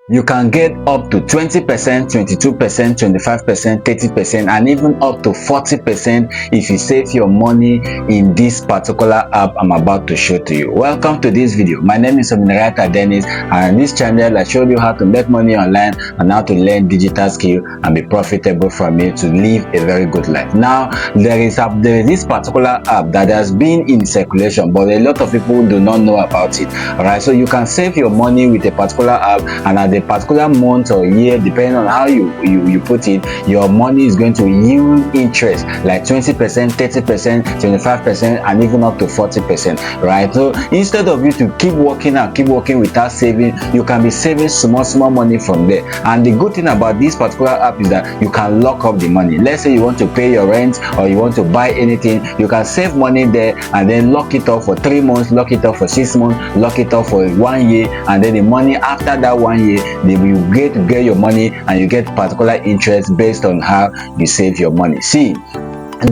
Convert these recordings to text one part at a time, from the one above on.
you can get up to 20%, 22%, 25%, 30%, and even up to 40% if you save your money in this particular app I'm about to show to you. Welcome to this video. My name is Dennis, and on this channel I show you how to make money online and how to learn digital skill and be profitable from it to live a very good life. Now there is this particular app that has been in circulation, but a lot of people do not know about it. All right, so you can save your money with a particular app, and at a particular month or year, depending on how you put it, your money is going to yield interest like 20%, 30%, 25%, and even up to 40%. Right, so instead of you to keep working without saving, you can be saving small money from there. And the good thing about this particular app is that you can lock up the money. Let's say you want to pay your rent or you want to buy anything, you can save money there and then lock it up for 3 months, lock it up for 6 months, lock it up for 1 year, and then the money after that 1 year, you get your money and you get particular interest based on how you save your money. See,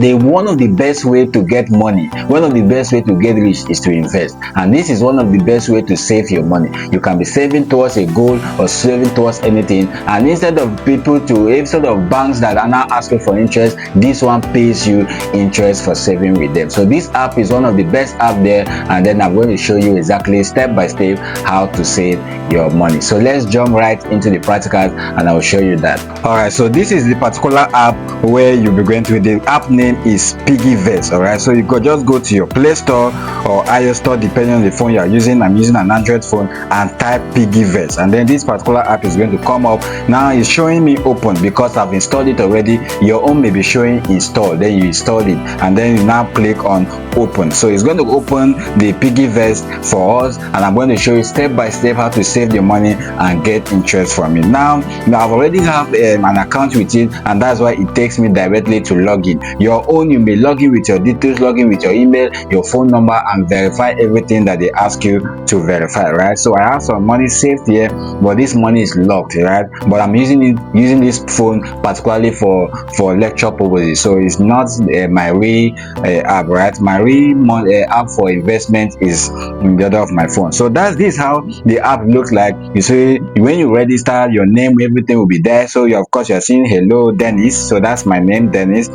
one of the best way to get money, one of the best way to get rich is to invest, and this is one of the best way to save your money. You can be saving towards a goal or saving towards anything, and instead of banks that are now asking for interest, this one pays you interest for saving with them. So this app is one of the best app there, and then I'm going to show you exactly step by step how to save your money. So let's jump right into the practicals and I'll show you that. All right, so this is the particular app where you'll be going to. The app name is PiggyVest. All right, so you could just go to your Play Store or iOS store depending on the phone you are using. I'm using an Android phone, and type PiggyVest, and then this particular app is going to come up. Now it's showing me open because I've installed it already. Your own may be showing install, then you install it and then you now click on open. So it's going to open the PiggyVest for us, and I'm going to show you step by step how to save your money and get interest from it. Now I've already have an account with it, and that's why it takes me directly to log in. Your own, you may log in with your details, log in with your email, your phone number, and verify everything that they ask you to verify. Right, so I have some money saved here, but this money is locked, right? But I'm using this phone particularly for lecture purposes, so it's not my real app, right? My real app for investment is in the other of my phone. So this how the app looks like. You see, when you register, your name, everything will be there. So of course you are seeing hello Dennis, so that's my name, Dennis.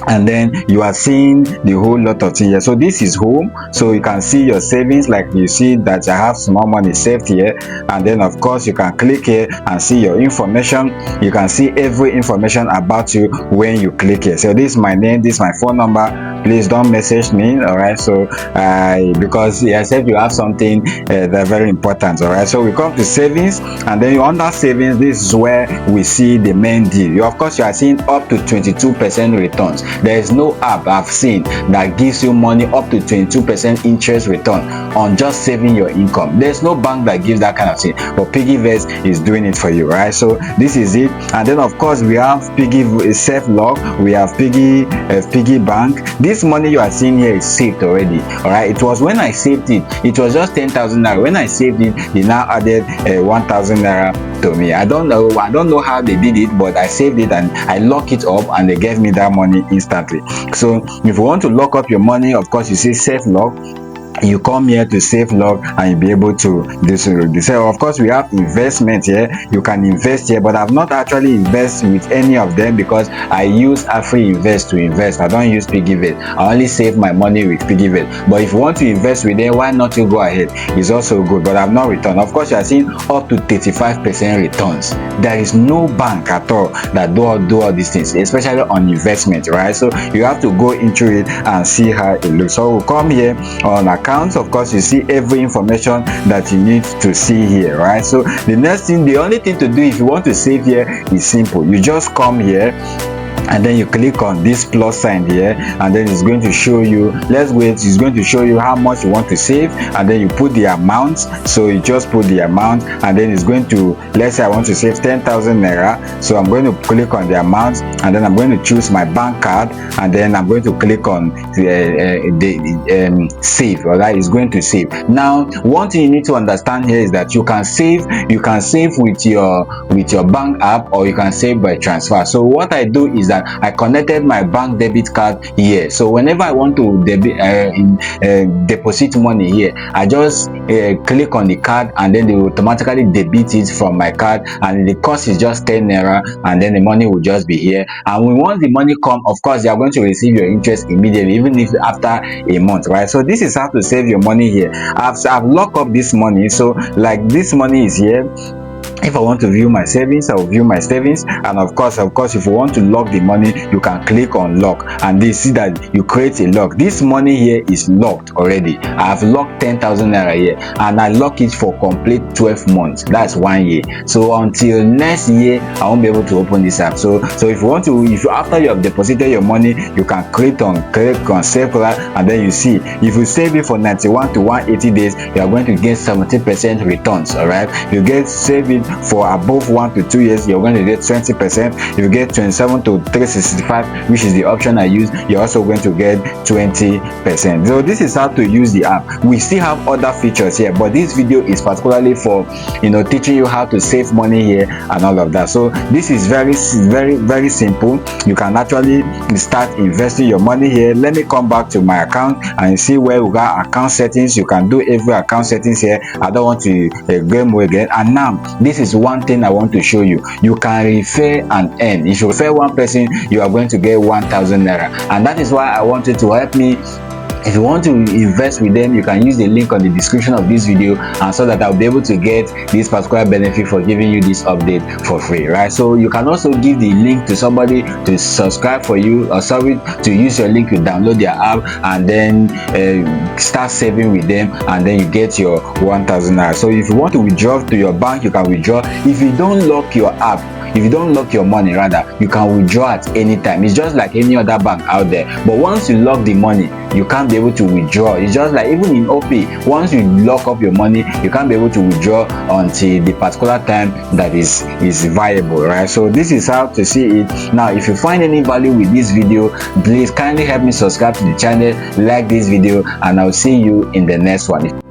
And then you are seeing the whole lot of things here. So this is home, so you can see your savings, like you see that I have small money saved here. And then of course you can click here and see your information. You can see every information about you when you click here. So this is my name, this is my phone number. Please don't message me, all right? So because I said you have something that's very important. All right, so we come to savings, and then under savings, this is where we see the main deal. Of course you are seeing up to 22% returns. There is no app I've seen that gives you money up to 22% interest return on just saving your income. There's no bank that gives that kind of thing, but PiggyVest is doing it for you, right? So this is it. And then of course we have Safelock, we have Piggy Bank. This money you are seeing here is saved already. All right, it was when I saved it, it was just 10,000 naira. When I saved it, they now added 1,000 naira to me. I don't know how they did it, but I saved it and I lock it up, and they gave me that money instantly. So if you want to lock up your money, of course you see Safelock. You come here to Safelock and you'll be able to do so. Of course we have investment here. You can invest here, but I've not actually invested with any of them because I use AfriInvest to invest. I don't use PiggyVest. I only save my money with PiggyVest. But if you want to invest with them, why not you go ahead? It's also good, but I've not returned. Of course you are seeing up to 35% returns. There is no bank at all that do all these things, especially on investment, right? So you have to go into it and see how it looks. So we'll come here on accounts. Of course you see every information that you need to see here, right? So the only thing to do if you want to save here is simple. You just come here and then you click on this plus sign here, and then it's going to show you, it's going to show you how much you want to save, and then you put the amount. So you just put the amount, and then it's going to, let's say I want to save 10,000 naira, so I'm going to click on the amount, and then I'm going to choose my bank card, and then I'm going to click on the save. All right, it's going to save. Now one thing you need to understand here is that you can save with your bank app, or you can save by transfer. So what I do is is that I connected my bank debit card here. So whenever I want to deposit money here, I just click on the card, and then they will automatically debit it from my card, and the cost is just 10 naira, and then the money will just be here. And once the money come, of course you are going to receive your interest immediately, even if after a month, right? So this is how to save your money here. I've locked up this money, so like this money is here. If I want to view my savings, I will view my savings. And of course if you want to lock the money, you can click on lock, and they see that you create a lock. This money here is locked already. I have locked 10,000 naira here, and I lock it for complete 12 months. That's 1 year. So until next year I won't be able to open this app. So if you want to, after you have deposited your money, you can click on Safelock, and then you see if you save it for 91 to 180 days, you are going to get 70% returns. All right, you get saving for above 1 to 2 years, you're going to get 20%. If you get 27 to 365, which is the option I use, you're also going to get 20%. So this is how to use the app. We still have other features here, but this video is particularly for teaching you how to save money here and all of that. So this is very simple. You can actually start investing your money here. Let me come back to my account and see where we got account settings. You can do every account settings here. I don't want to go more again. And now this is one thing I want to show you. You can refer and earn. If you refer one person, you are going to get 1,000 naira, and that is why I wanted to help me. If you want to invest with them, you can use the link on the description of this video, and so that I'll be able to get this particular benefit for giving you this update for free, right? So you can also give the link to somebody to subscribe for you, or sorry, to use your link to download their app, and then start saving with them, and then you get your 1,000 naira. So if you want to withdraw to your bank, you can withdraw. If you don't lock your app, if you don't lock your money, rather, you can withdraw at any time. It's just like any other bank out there. But once you lock the money, you can't be able to withdraw. It's just like even in OP, once you lock up your money, you can't be able to withdraw until the particular time that is viable, right? So this is how to see it. Now if you find any value with this video, please kindly help me subscribe to the channel, like this video, and I'll see you in the next one.